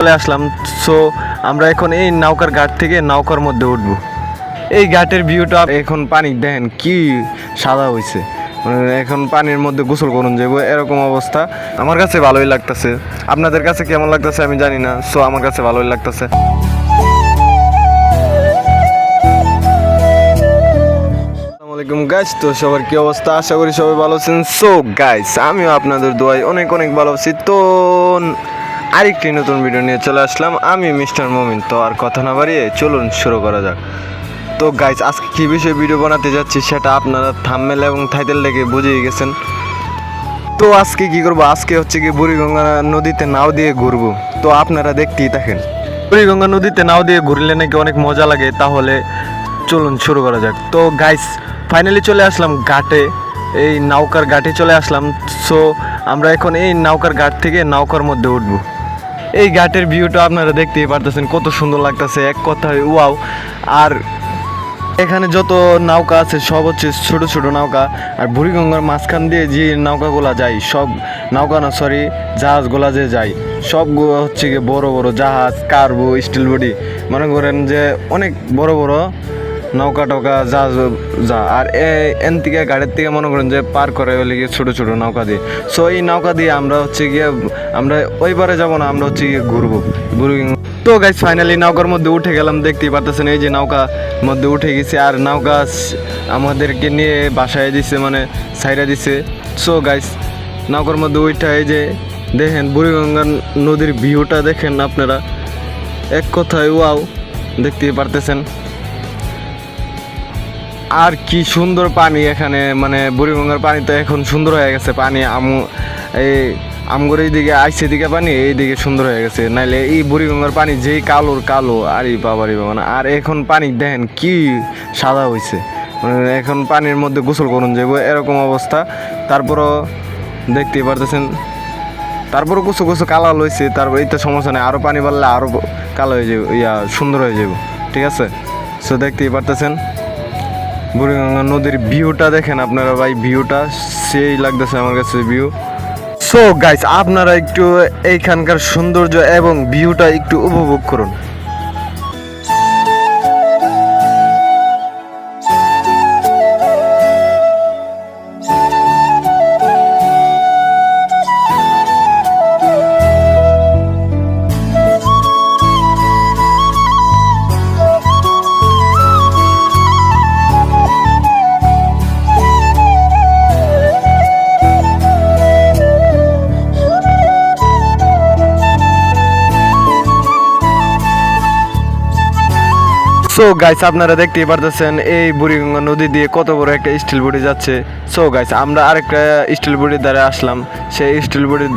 চলে আসলাম। সো আমরা এখন এই নৌকার ঘাট থেকে নৌকার মধ্যে উঠবো। এই ঘাটের ভিউটা এখন পানি দেখেন কি সাদা হয়েছে, এখন পানির মধ্যে গোসল করুন যাবো এরকম অবস্থা। আমার কাছে ভালোই লাগতেছে, আপনাদের কাছে কেমন লাগতেছে আমি জানি না। সো আমার কাছে ভালোই লাগতেছে। আসসালামু আলাইকুম গাইস, তো সবার কি অবস্থা? আশা করি সবাই ভালো আছেন। সো গাইস, আমিও আপনাদের দোয়ায় অনেক অনেক ভালো আছি। তো আরেকটি নতুন ভিডিও নিয়ে চলে আসলাম, আমি মিস্টার মমিন। তো আর কথা না বাড়িয়ে চলুন শুরু করা যাক। তো গাইস, আজকে কী বিষয়ে ভিডিও বানাতে যাচ্ছি সেটা আপনারা থাম্বনেল এবং টাইটেল দেখে বুঝেই গেছেন। তো আজকে কি করবো, আজকে হচ্ছে কি বুড়িগঙ্গা নদীতে নাও দিয়ে ঘুরবো। তো আপনারা দেখতেই থাকেন। বুড়িগঙ্গা নদীতে নাও দিয়ে ঘুরলে নাকি অনেক মজা লাগে, তাহলে চলুন শুরু করা যাক। তো গাইস, ফাইনালি চলে আসলাম ঘাটে, এই নৌকার ঘাটে চলে আসলাম। সো আমরা এখন এই নৌকার ঘাট থেকে নৌকার মধ্যে উঠবো। এই ঘাটের ভিউটা আপনারা দেখতেই পারতেছেন, কত সুন্দর লাগতেছে, এক কথায় ওয়াও। আর এখানে যত নৌকা আছে সব হচ্ছে ছোট ছোট নৌকা। আর বুড়িগঙ্গার মাঝখান দিয়ে যে নৌকাগুলা যায়, সব নৌকা না সরি জাহাজগুলা যে যায় সবগুলো হচ্ছে গিয়ে বড় বড় জাহাজ, কার্গো, স্টিল বডি, মনে করেন যে অনেক বড় বড় নৌকা টৌকা জাহাজ যা। আর এন থেকে গাড়ির থেকে মনে করেন যে পার করে হলে গিয়ে ছোটো ছোটো নৌকা দিয়ে। সো এই নৌকা দিয়ে আমরা হচ্ছে গিয়ে আমরা ওইবারে যাবো না, আমরা হচ্ছে গিয়ে ঘুরবো বুড়িগঙ্গা। তো গাইস, ফাইনালি নৌকার মধ্যে উঠে গেলাম, দেখতেই পারতেছেন এই যে নৌকা মধ্যে উঠে গেছি। আর নৌকা আমাদেরকে নিয়ে বাসায় দিছে, মানে সাইডে দিছে। সো গাইস, নৌকার মধ্যে উঠে এই যে দেখেন বুড়িগঙ্গা নদীর ভিউটা দেখেন আপনারা, এক কথায় ওয়াও, দেখতেই পারতেছেন। আর কি সুন্দর পানি এখানে, মানে বুড়িগঙ্গার পানি তো এখন সুন্দর হয়ে গেছে পানি। এই আমগর এইদিকে আইসে দিকে পানি এইদিকে সুন্দর হয়ে গেছে, নাইলে এই বুড়িগঙ্গার পানি যেই কালোর কালো, আরে বাবারি বাবা না। আর এখন পানি দেখেন কি সাদা হয়েছে, মানে এখন পানির মধ্যে গোসল করুন যাবো এরকম অবস্থা। তারপরও দেখতেই পারতেছেন, তারপরও কুচু কুচু কালো লইছে। তারপর এই তো সমস্যা নেই, আরও পানি বাড়লে আরও কালো হয়ে যাবে, সুন্দর হয়ে যাব, ঠিক আছে। সো দেখতেই পারতেছেন বুড়িগঙ্গা নদীর ভিউটা দেখেন আপনারা ভাই, ভিউটা সেই লাগতেছে আমার কাছে ভিউ। সো গাইস, আপনারা একটু এইখানকার সৌন্দর্য এবং ভিউটা একটু উপভোগ করুন। সো গাইস, আপনারা দেখতেই পারতেছেন এই বুড়িগঙ্গা নদী দিয়ে কত বড় একটা স্টিল বডি যাচ্ছে। সো গাইস, আমরা আরেকটা স্টিল বডির দ্বারা আসলাম, সেই স্টিল বডির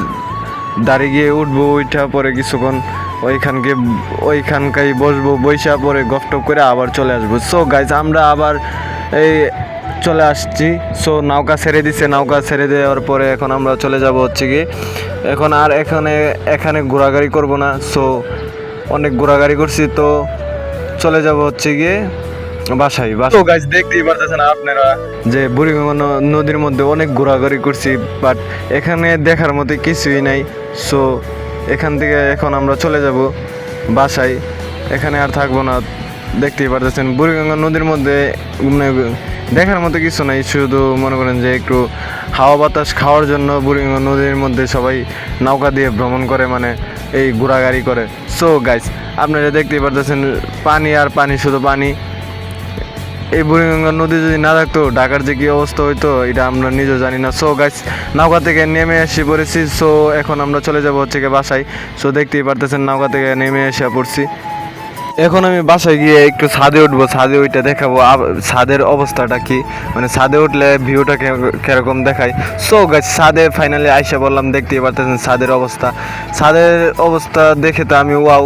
দাঁড়িয়ে গিয়ে উঠবো, ওইটা পরে কিছুক্ষণ ওইখানকাই বসবো, বৈশা পরে গফটপ করে আবার চলে আসবো। সো গাইস, আমরা আবার এই চলে আসছি। সো নৌকা ছেড়ে দিছে, নৌকা ছেড়ে দেওয়ার পরে এখন আমরা চলে যাব হচ্ছে কি, এখন আর এখানে ঘোরাঘুরি করবো না। সো অনেক ঘোরাঘুরি করছি, তো চলে যাব হচ্ছে গিয়ে বাসায়। তো গাইস, দেখতেই পারতেছেন আপনারা যে বুড়িগঙ্গা নদীর মধ্যে অনেক ঘোরাঘুরি করছি, বাট এখানে দেখার মতো কিছুই নাই। সো এখান থেকে এখন আমরা চলে যাব বাসায়, এখানে আর থাকবো না। দেখতেই পারতেছেন বুড়িগঙ্গা নদীর মধ্যে দেখার মতো কিছু নাই, শুধু মনে করেন যে একটু হাওয়া বাতাস খাওয়ার জন্য বুড়িগঙ্গা নদীর মধ্যে সবাই নৌকা দিয়ে ভ্রমণ করে, মানে এই ঘোরাঘুরি করে। সো গাইস, আপনারা দেখতেই পারতেছেন পানি আর পানি, শুধু পানি। এই বুড়িগঙ্গা নদী যদি না থাকতো ঢাকার যে কী অবস্থা হইতো এটা আমরা নিজেও জানি না। সো গাইস, নৌকা থেকে নেমে এসে পড়েছি। সো এখন আমরা চলে যাব হচ্ছে গিয়ে বাসায়। সো দেখতেই পারতেছেন নৌকা থেকে নেমে এসে পড়ছি। এখন আমি বাসায় গিয়ে একটু ছাদে উঠবো, ছাদে ওইটা দেখাবো ছাদের অবস্থাটা কি, মানে ছাদে উঠলে ভিউটা কিরকম দেখায়। সো গাইস, ছাদে ফাইনালি আইসা বললাম, দেখতেই পারতেছেন ছাদের অবস্থা দেখে তো আমি ওয়াও,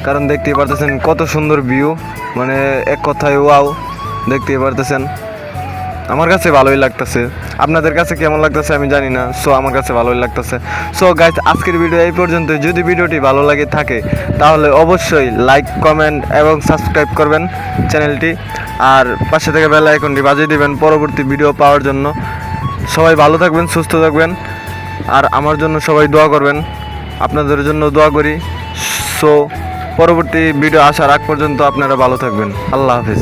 কারণ দেখতেই পারতেছেন কত সুন্দর ভিউ, মানে এক কথায় ওয়াও, দেখতেই পারতেছেন। আমার কাছে ভালোই লাগতেছে, আপনাদের কাছে কেমন লাগতেছে আমি জানি না। সো আমার কাছে ভালোই লাগতেছে। সো গাইস, আজকের ভিডিও এই পর্যন্ত। যদি ভিডিওটি ভালো লাগে থাকে তাহলে অবশ্যই লাইক, কমেন্ট এবং সাবস্ক্রাইব করবেন চ্যানেলটি, আর পাশে থেকে বেল আইকনটি বাজিয়ে দিবেন পরবর্তী ভিডিও পাওয়ার জন্য। সবাই ভালো থাকবেন, সুস্থ থাকবেন, আর আমার জন্য সবাই দোয়া করবেন। আপনাদের জন্য দোয়া করি। সো পরবর্তী ভিডিও আসার আগ পর্যন্ত আপনারা ভালো থাকবেন। আল্লাহ হাফেজ।